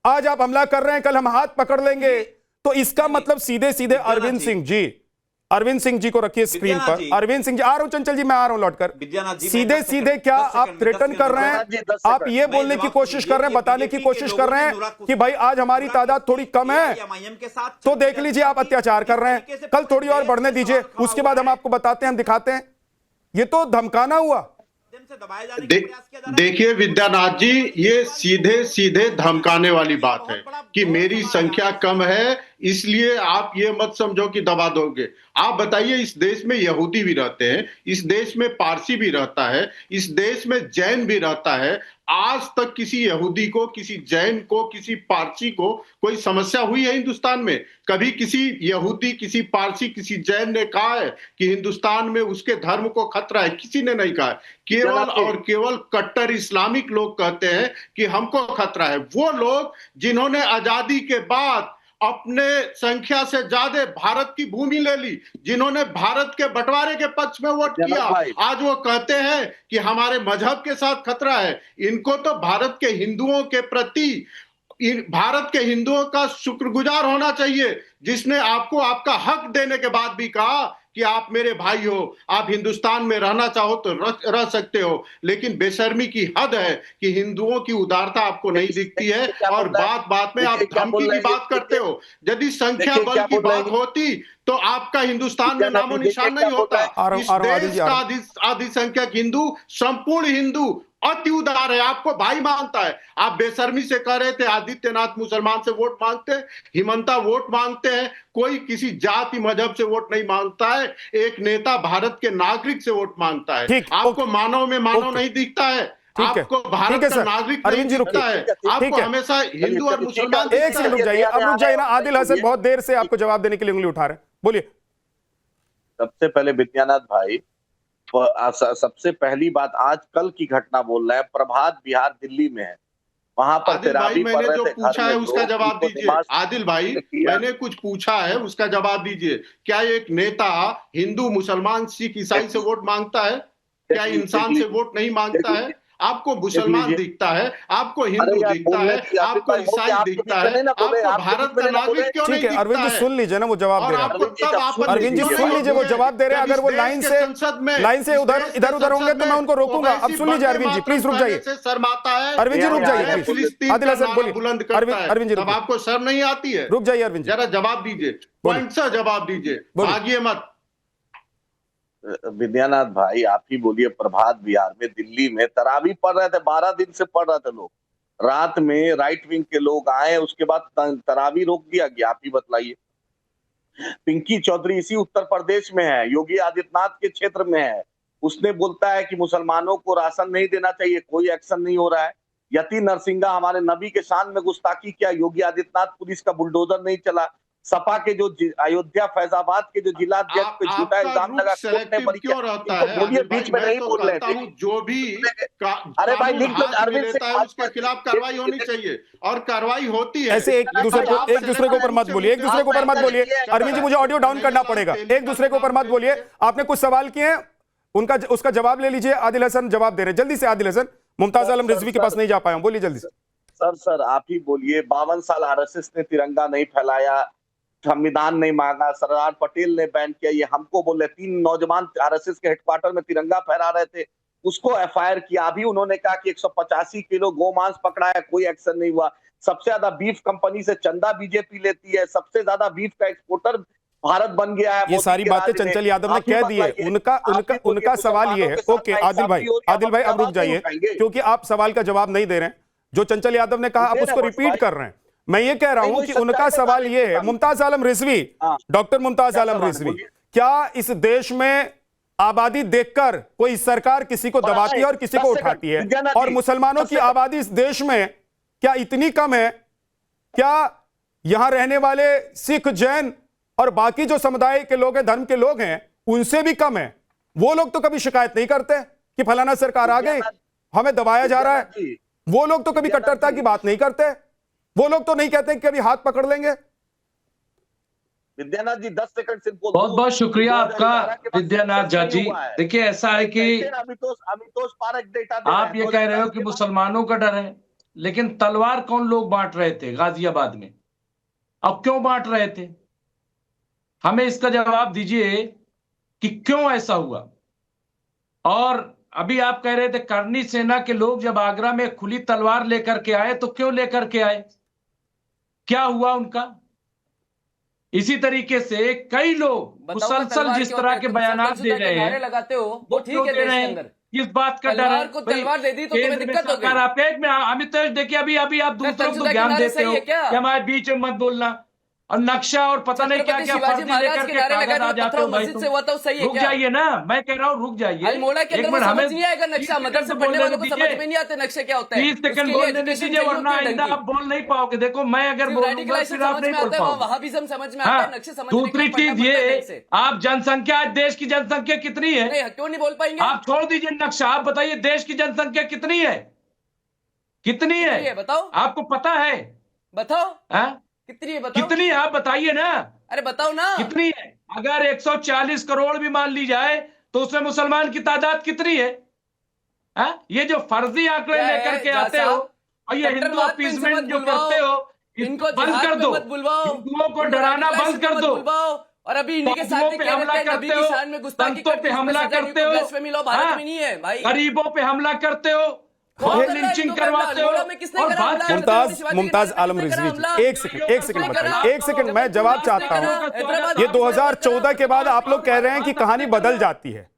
Speaker 1: आज आप हमला कर रहे हैं, कल हम हाथ पकड़ लेंगे, तो इसका मतलब सीधे सीधे अरविंद सिंह जी को रखिए स्क्रीन पर। अरविंद सिंह जी, आ रहा हूं चंचल जी, मैं आ रहा हूं लौटकर। सीधे सीधे क्या आप थ्रेटन कर रहे हैं? आप ये बोलने की कोशिश कर रहे हैं, बताने की कोशिश कर रहे हैं कि भाई आज हमारी तादाद थोड़ी कम है तो देख लीजिए आप अत्याचार कर रहे हैं, कल थोड़ी और बढ़ने दीजिए, उसके बाद हम आपको बताते हैं, हम दिखाते हैं। ये तो धमकाना हुआ।
Speaker 6: देखिए विद्यानाथ जी, ये सीधे सीधे धमकाने वाली बात है कि मेरी संख्या कम है इसलिए आप ये मत समझो कि दबा दोगे। आप बताइए, इस देश में यहूदी भी रहते हैं, इस देश में पारसी भी रहता है, इस देश में जैन भी रहता है। आज तक किसी यहूदी को, किसी जैन को, किसी पारसी को कोई समस्या हुई है हिंदुस्तान में? कभी किसी यहूदी, किसी पारसी, किसी जैन ने कहा है कि हिंदुस्तान में उसके धर्म को खतरा है? किसी ने नहीं कहा। केवल और केवल कट्टर इस्लामिक लोग कहते हैं कि हमको खतरा है। वो लोग जिन्होंने आजादी के बाद अपने संख्या से ज्यादा भारत की भूमि ले ली, जिन्होंने भारत के बंटवारे के पक्ष में वोट किया, आज वो कहते हैं कि हमारे मजहब के साथ खतरा है। इनको तो भारत के हिंदुओं के प्रति, भारत के हिंदुओं का शुक्रगुजार होना चाहिए, जिसने आपको आपका हक देने के बाद भी कहा कि आप मेरे भाई हो, आप हिंदुस्तान में रहना चाहो तो रह सकते हो। लेकिन बेशर्मी की हद है कि हिंदुओं की उदारता आपको नहीं दिखती है और बात बात में आप धमकी की बात करते हो। यदि संख्या बल की बात होती तो आपका हिंदुस्तान में नामो निशान नहीं होता। इस देश का अधिसंख्यक हिंदू, संपूर्ण हिंदू अति उदार है, आपको भाई मानता है। आप बेशर्मी से कह रहे थे आदित्यनाथ मुसलमान से वोट मांगते हैं, हिमंता वोट मांगते हैं, कोई किसी जाति मजहब से वोट नहीं मांगता है। एक नेता भारत के नागरिक से वोट मांगता है। आपको मानव में मानव नहीं दिखता है, आपको भारत का नागरिक नहीं दिखता है, आपको हमेशा हिंदू और मुसलमान।
Speaker 1: एक सेकंड रुक जाइए, अब रुक जाइए ना। आदिल हसन बहुत देर से आपको जवाब देने के लिए उंगली उठा रहे हैं, बोलिए।
Speaker 2: सबसे पहले विद्यानाथ भाई, सबसे पहली बात, आज कल की घटना बोल रहे हैं। प्रभात बिहार दिल्ली में है, वहां पर
Speaker 6: भाई मैंने जो पूछा है उसका जवाब दीजिए। आदिल भाई, मैंने कुछ पूछा है उसका जवाब दीजिए। क्या एक नेता हिंदू, मुसलमान, सिख, ईसाई से वोट मांगता है? क्या इंसान से वोट नहीं मांगता है? आपको मुसलमान दिखता है, आपको हिंदू दिखता है, आपको ईसाई दिखता है, आपको भारत का नागरिक क्यों नहीं दिखता है?
Speaker 1: अरविंद जी सुन लीजिए ना, वो जवाब दे रहे हैं। अरविंद जी सुन लीजिए, वो जवाब दे रहे हैं। अगर वो लाइन से इधर उधर होंगे तो मैं उनको रोकूंगा। अब सुन लीजिए अरविंद जी, प्लीज रुक जाइए।
Speaker 6: शर्माता है
Speaker 1: अरविंद जी, रुक जाइए प्लीज। आदिल हसन बोलिए।
Speaker 6: बुलंद करता है,
Speaker 1: अरविंद जी,
Speaker 6: तब आपको शर्म नहीं आती है?
Speaker 1: रुक जाइए अरविंद जी,
Speaker 6: जरा जवाब दीजिए, पॉइंट सा जवाब दीजिए, भागिए मत।
Speaker 2: विद्यानाथ भाई, आप ही बोलिए। प्रभात बिहार में दिल्ली में तरावी पढ़ रहे थे, 12 दिन से पढ़ रहे थे लोग। रात में राइट विंग के लोग आए, उसके बाद तरावी रोक दिया गया। आप ही बतलाइए। पिंकी चौधरी इसी उत्तर प्रदेश में है, योगी आदित्यनाथ के क्षेत्र में है। उसने बोलता है कि मुसलमानों को राशन नहीं देना चाहिए, कोई एक्शन नहीं हो रहा है। यति नरसिंगा हमारे नबी के शान में गुस्ताखी किया, योगी आदित्यनाथ पुलिस का बुलडोजर नहीं चला। सपा के जो अयोध्या फैजाबाद के जो जिला अध्यक्ष पे झूठा इल्जाम लगा, कोर्ट ने बरी किया। बोलिए, बीच में नहीं बोल रहे थे।
Speaker 6: जो भी
Speaker 2: अरे भाई, अरविंद से
Speaker 6: उसके खिलाफ कार्रवाई होनी चाहिए और कार्रवाई होती है।
Speaker 1: ऐसे एक दूसरे के ऊपर मत बोलिए, एक दूसरे के ऊपर मत बोलिए। अरविंद जी, मुझे ऑडियो डाउन करना पड़ेगा। एक दूसरे के ऊपर मत बोलिए। आपने कुछ सवाल किए हैं, उसका जवाब ले लीजिए। आदिल हसन जवाब दे रहे, जल्दी से आदिल हसन। मुमताज आलम रिजवी के पास नहीं जा पाया हूं, बोलिए जल्दी से।
Speaker 2: सर आप ही बोलिए। 52 साल आरएसएस ने तिरंगा नहीं फैलाया, संविधान नहीं मांगा, सरदार पटेल ने बैन किया, ये हमको बोले। 3 नौजवान आरएसएस के हेडक्वार्टर में तिरंगा फहरा रहे थे, उसको एफआईआर किया। अभी उन्होंने कहा कि 185 किलो गोमांस पकड़ा है, कोई एक्शन नहीं हुआ। सबसे ज्यादा बीफ कंपनी से चंदा बीजेपी लेती है, सबसे ज्यादा बीफ का एक्सपोर्टर भारत बन गया है।
Speaker 1: ये सारी बातें चंचल यादव ने कह दी है। उनका सवाल ये है। ओके आदिल भाई अब रुक जाइए, क्योंकि आप सवाल का जवाब नहीं दे रहे हैं। जो चंचल यादव ने कहा आप उसको रिपीट कर रहे हैं। मैं ये कह रहा हूं कि उनका सवाल ये है। मुमताज आलम रिजवी, डॉक्टर मुमताज आलम रिजवी, क्या इस देश में आबादी देखकर कोई सरकार किसी को दबाती है और किसी को उठाती है? और मुसलमानों की आबादी इस देश में क्या इतनी कम है? क्या यहां रहने वाले सिख, जैन और बाकी जो समुदाय के लोग हैं, धर्म के लोग हैं, उनसे भी कम है? वो लोग तो कभी शिकायत नहीं करते कि फलाना सरकार आ गई, हमें दबाया जा रहा है। वो लोग तो कभी कट्टरता की बात नहीं करते। वो लोग तो नहीं कहते कि अभी हाथ पकड़ लेंगे।
Speaker 2: विद्यानाथ जी 10 सेकंड सिर्फ
Speaker 7: बहुत बहुत शुक्रिया आपका विद्यानाथ झा जी। देखिए ऐसा है कि आप ये कह रहे हो कि मुसलमानों का डर है, लेकिन तलवार कौन लोग बांट रहे थे गाजियाबाद में? अब क्यों बांट रहे थे? हमें इसका जवाब दीजिए कि क्यों ऐसा हुआ। और अभी आप कह रहे थे करनी सेना के लोग जब आगरा में खुली तलवार लेकर के आए, तो क्यों लेकर के आए? क्या हुआ उनका? इसी तरीके से कई लोग मुसलसल जिस तरह के बयानात दे रहे हैं,
Speaker 4: लगाते हो वो ठीक है।
Speaker 7: किस बात का डर है?
Speaker 4: तलवार दे दी तो तुम्हें दिक्कत हो गई।
Speaker 7: आप एक में अमितेश देखिए, अभी आप दूसरों को ज्ञान देते हो कि हमारे बीच में मत बोलना, और नक्शा और पता नहीं क्या क्या फर्जी लेकर के कागज आ जाते हो भाई। रुक जाइए ना, मैं कह रहा हूँ रुक जाइए। एक मिनट, हमें
Speaker 4: नहीं आएगा नक्शा, मदर से पढ़ने वालों को समझ में नहीं आते नक्शे क्या होता है।
Speaker 7: 30 सेकंड बोलने दीजिए, वरना आइंदा आप बोल नहीं पाओगे। देखो मैं अगर बोलूंगा फिर आप नहीं बोल पाओगे।
Speaker 4: समझ में आता है, नक्शे समझ में।
Speaker 7: दूसरी चीज ये, आप जनसंख्या, आज देश की जनसंख्या कितनी है?
Speaker 4: क्यों नहीं बोल पाएंगे?
Speaker 7: आप छोड़ दीजिए नक्शा, आप बताइए देश की जनसंख्या कितनी है? कितनी है
Speaker 4: बताओ।
Speaker 7: आपको पता है?
Speaker 4: बताओ। कितनी है बताओ?
Speaker 7: कितनी है आप बताइए ना,
Speaker 4: अरे बताओ ना।
Speaker 7: कितनी है? अगर 140 करोड़ भी मान ली जाए तो उसमें मुसलमान की तादाद कितनी है? ये जो फर्जी आंकड़े
Speaker 4: क्या है,
Speaker 7: लेकर के आते
Speaker 4: जैसा
Speaker 7: हो और ये हिंदू
Speaker 4: कट्टरवाद पे इनसे
Speaker 7: अपीसमेंट
Speaker 4: मत
Speaker 7: जो
Speaker 4: बुलवाओ,
Speaker 7: करते हो,
Speaker 4: इनको
Speaker 7: बंद
Speaker 4: जिहाद
Speaker 7: कर
Speaker 4: पे
Speaker 7: दो,
Speaker 4: मत बुलवाओ,
Speaker 7: हिंदुओं को
Speaker 4: इनको
Speaker 7: डराना
Speaker 4: radicalize
Speaker 7: बंद
Speaker 4: पे
Speaker 7: कर
Speaker 4: मत
Speaker 7: दो,
Speaker 4: बुलवाओ। और अभी इन्हीं के साथ
Speaker 7: साधुओं
Speaker 4: भी
Speaker 7: पे
Speaker 4: कह
Speaker 7: हमला
Speaker 4: रहे हैं नबी
Speaker 7: करते
Speaker 4: की
Speaker 7: हो,
Speaker 4: शान में गुस्ताखी
Speaker 7: संतों
Speaker 4: करते
Speaker 7: पे
Speaker 4: हो,
Speaker 7: हमला
Speaker 4: इसमें सजा
Speaker 7: करते
Speaker 4: नहीं,
Speaker 7: हो,
Speaker 4: ब्लास्फेमी लॉ भारत में नहीं है भाई।
Speaker 7: गरीबों पे हमला करते हो,
Speaker 4: कौन
Speaker 7: और
Speaker 4: कर रहा है
Speaker 7: लिंचिंग
Speaker 4: हिंदू पे हमला?
Speaker 7: करवाते हो,
Speaker 4: अल्मोड़ा में किसने
Speaker 7: और
Speaker 4: करा
Speaker 7: बात
Speaker 4: हमला?
Speaker 7: करते हो।
Speaker 1: मुमताज आलम रिजवी जी, एक सेकंड बताइए, एक सेकंड मैं जवाब चाहता हूं। ये 2014 के बाद आप लोग कह रहे हैं कि कहानी बदल जाती है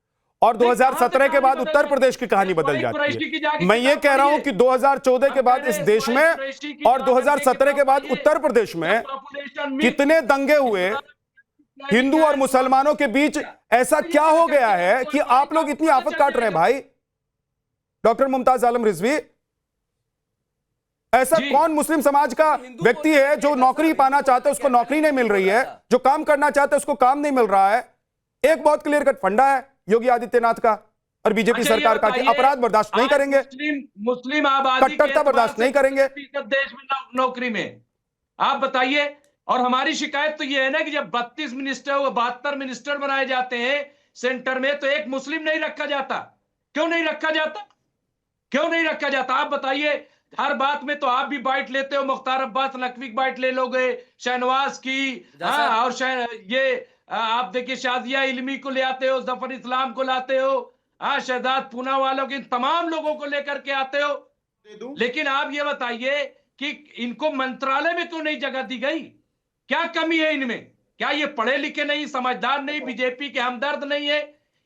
Speaker 1: और 2017 के बाद उत्तर प्रदेश की कहानी बदल जाती है। मैं ये कह रहा हूं कि 2014 के बाद इस देश में और 2017 के बाद उत्तर प्रदेश में कितने दंगे हुए हिंदू और मुसलमानों के बीच। ऐसा क्या हो गया है कि आप लोग इतनी आफत काट रहे हैं भाई? डॉक्टर मुमताज आलम रिजवी, ऐसा कौन मुस्लिम समाज का व्यक्ति है जो नौकरी पाना चाहता है उसको नौकरी नहीं मिल रही है, जो काम करना चाहता है उसको काम नहीं मिल रहा है? एक बहुत क्लियर कट फंडा है योगी आदित्यनाथ का और बीजेपी सरकार का कि अपराध बर्दाश्त नहीं करेंगे,
Speaker 7: मुस्लिम आबादी
Speaker 1: कट्टरता बर्दाश्त नहीं करेंगे।
Speaker 7: देश में नौकरी में आप बताइए। और हमारी शिकायत तो ये है ना कि जब 32 मिनिस्टर 72 मिनिस्टर बनाए जाते हैं सेंटर में, तो एक मुस्लिम नहीं रखा जाता। क्यों नहीं रखा जाता? क्यों नहीं रखा जाता? आप बताइए। हर बात में तो आप भी बाइट लेते हो, मुख्तार अब्बास नकवी की बाइट ले लोगे, शहनवाज की, और ये आप देखिए शाजिया इल्मी को ले आते हो, जफर इस्लाम को लाते हो, शहजाद पूना वालों के तमाम लोगों को लेकर के आते हो। लेकिन आप ये बताइए कि इनको मंत्रालय में क्यों नहीं जगह दी गई? क्या कमी है इनमें? क्या ये पढ़े लिखे नहीं, समझदार नहीं, बीजेपी के हमदर्द नहीं है?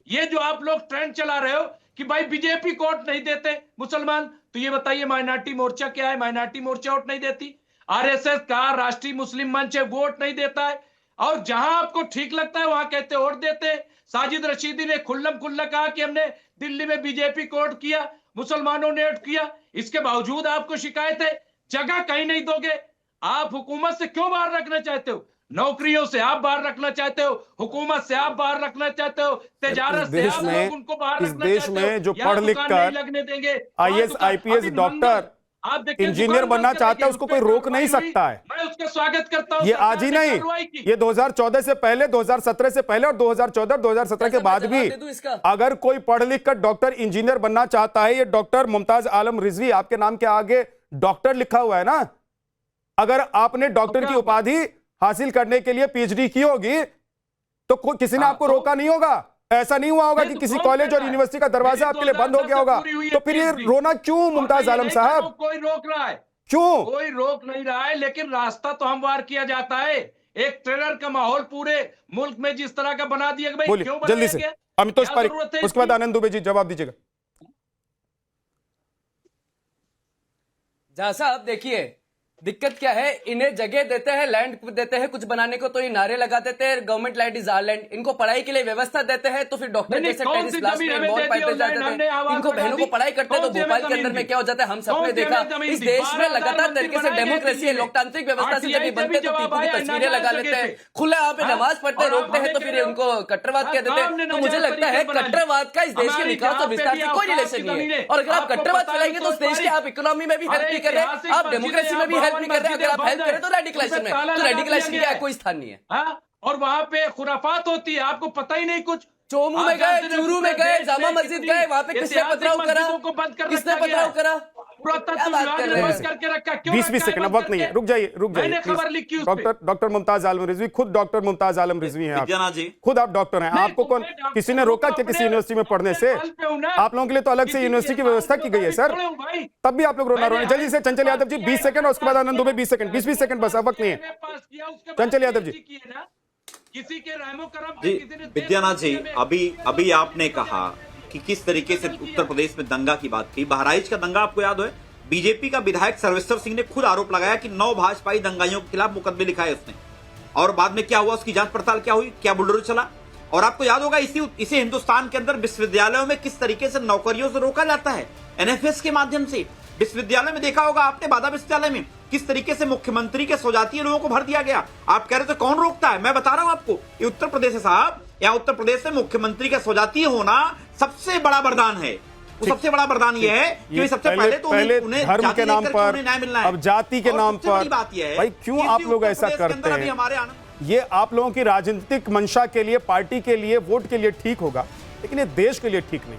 Speaker 7: ये जो आप लोग ट्रेंड चला रहे हो कि भाई बीजेपी को वोट नहीं देते मुसलमान, तो ये बताइए माइनॉरिटी मोर्चा क्या है? माइनॉरिटी मोर्चा वोट नहीं देती। आरएसएस का राष्ट्रीय मुस्लिम मंच है, वोट नहीं देता है। और जहां आपको ठीक लगता है वहां कहते वोट देते। साजिद रशीदी ने खुल्लम खुल्ला कहा कि हमने दिल्ली में बीजेपी को वोट किया, मुसलमानों ने वोट किया। इसके बावजूद आपको शिकायत है, जगह कहीं नहीं दोगे। आप हुकूमत से क्यों बाहर रखना चाहते हो? नौकरियों से आप बाहर रखना चाहते हो, हुकूमत से आप बाहर रखना चाहते हो, तिजारत से आप लोग उनको बाहर रखना चाहते हो।
Speaker 1: इस देश में जो पढ़ लिख कर
Speaker 7: लगने देंगे
Speaker 1: आईएएस आईपीएस डॉक्टर इंजीनियर बनना चाहता है उसको कोई रोक नहीं सकता है।
Speaker 7: मैं उसका स्वागत करता हूं।
Speaker 1: ये आज ही नहीं, ये 2014 से पहले, 2017 से पहले और 2014-2017 के बाद भी अगर कोई पढ़ लिख कर डॉक्टर इंजीनियर बनना चाहता है, ये डॉक्टर मुमताज आलम रिजवी आपके नाम के आगे डॉक्टर लिखा हुआ है ना। अगर आपने डॉक्टर की उपाधि हासिल करने के लिए पीएचडी की होगी तो किसी ने आपको रोका नहीं होगा। ऐसा नहीं हुआ होगा कि किसी कॉलेज और यूनिवर्सिटी का दरवाजा आपके लिए बंद हो गया होगा। तो फिर ये रोना क्यों मुमताज आलम साहब?
Speaker 7: कोई रोक रहा है?
Speaker 1: क्यों?
Speaker 7: कोई रोक नहीं रहा है, लेकिन रास्ता तो हमवार किया जाता है। एक टेरर का माहौल पूरे मुल्क में जिस तरह का बना दिया भाई,
Speaker 1: बोलिए
Speaker 7: क्यों
Speaker 1: जल्दी से। अमितोष पारिक, उसके बाद आनंद दुबे जी जवाब दीजिएगा।
Speaker 4: जहां साहब देखिए दिक्कत क्या है, इन्हें जगह देते हैं, लैंड देते हैं कुछ बनाने को, तो ये नारे लगा देते हैं government land is our land. इनको पढ़ाई के लिए व्यवस्था देते हैं तो फिर डॉक्टर जैसे टेनिस क्लास में बॉल पढ़ते जाते थे, इनको बहनों को पढ़ाई करते हैं तो भोपाल के अंदर में क्या हो जाता है हम सबने देखा। इस देश में लगातार तरीके से डेमोक्रेसी है, लोकतांत्रिक व्यवस्था से जब ये बनते तो टीपू की तस्वीरें लगा लेते हैं, खुले यहाँ पे नमाज पढ़ते रोकते हैं तो फिर उनको कट्टरवाद कह देते हैं। तो मुझे लगता है कट्टरवाद का इस देश के विकास और विस्तार से कोई रिलेशन नहीं है। और अगर आप कट्टरवाद फैलाएंगे तो उस देश के आप इकोनॉमी में भी हेल्प नहीं कर रहे, आप डेमोक्रेसी में भी हेल्प नहीं कर रहे। अगर आप हेल्प करें तो रेडिकलाइजेशन में, तो रेडिकलाइजेशन का कोई स्थान नहीं है।
Speaker 7: और वहां पे खुराफात होती है, आपको पता ही नहीं कुछ।
Speaker 4: चोमू में गए, चूरू में गए, जामा मस्जिद गए, वहां पे किसने पथराव करा? किसने पथराव करा? क्या बात कर रहे हैं?
Speaker 1: 20 सेकंड, अब वक्त नहीं है, रुक जाइए डॉक्टर मुमताज आलम रिजवी, खुद डॉक्टर मुमताज आलम रिजवी हैं आप, खुद आप डॉक्टर हैं, आपको कौन किसी ने रोका क्या किसी यूनिवर्सिटी में पढ़ने से? आप लोगों के लिए तो अलग से यूनिवर्सिटी की व्यवस्था की गई है सर, तब भी आप लोग रोना रोने। जल्दी से चंचल यादव जी 20 सेकंड और उसके बाद आनंद दुबे 20 सेकंड, 20 सेकंड बस, अब वक्त नहीं है। चंचल यादव जी।
Speaker 7: किसी के रहमो करम
Speaker 5: जी विद्यानाथ जी, अभी आपने कहा कि किस तरीके से उत्तर प्रदेश में दंगा की बात की। बहराइच का दंगा आपको याद है, बीजेपी का विधायक सर्वेश्वर सिंह ने खुद आरोप लगाया कि 9 भाजपाई दंगाइयों के खिलाफ मुकदमे लिखाए उसने, और बाद में क्या हुआ, उसकी जांच पड़ताल क्या हुई, क्या बुलडोजर चला। और आपको याद होगा इसी हिंदुस्तान के अंदर विश्वविद्यालयों में किस तरीके से नौकरियों से रोका जाता है, एनएफएस के माध्यम से। विश्वविद्यालय में देखा होगा आपने, बाधा विश्वविद्यालय में किस तरीके से मुख्यमंत्री के स्वजातीय लोगों को भर दिया गया। आप कह रहे थे कौन रोकता है, मैं बता रहा हूं आपको, ये उत्तर प्रदेश है साहब। यहाँ उत्तर प्रदेश में मुख्यमंत्री का स्वजातीय होना सबसे बड़ा वरदान है। वो सबसे बड़ा वरदान ये है कि सबसे पहले तो उन्हें
Speaker 1: धर्म
Speaker 5: जाति
Speaker 1: के नाम
Speaker 5: लेकर
Speaker 1: पर,
Speaker 5: उन्हें न्याय मिलना है,
Speaker 1: अब जाति के
Speaker 5: और
Speaker 1: नाम
Speaker 5: सबसे बड़ी
Speaker 1: पर।
Speaker 5: बात यह है
Speaker 1: भाई क्यों
Speaker 5: कि
Speaker 1: आप
Speaker 5: इसी
Speaker 1: लोग
Speaker 5: उत्तर
Speaker 1: ऐसा
Speaker 5: प्रदेश के
Speaker 1: करते
Speaker 5: अंदर अभी
Speaker 1: हैं?
Speaker 5: हमारे आनंद
Speaker 1: ये आप लोगों की राजनीतिक मंशा के लिए, पार्टी के लिए, वोट के लिए ठीक होगा, लेकिन ये देश के लिए ठीक नहीं।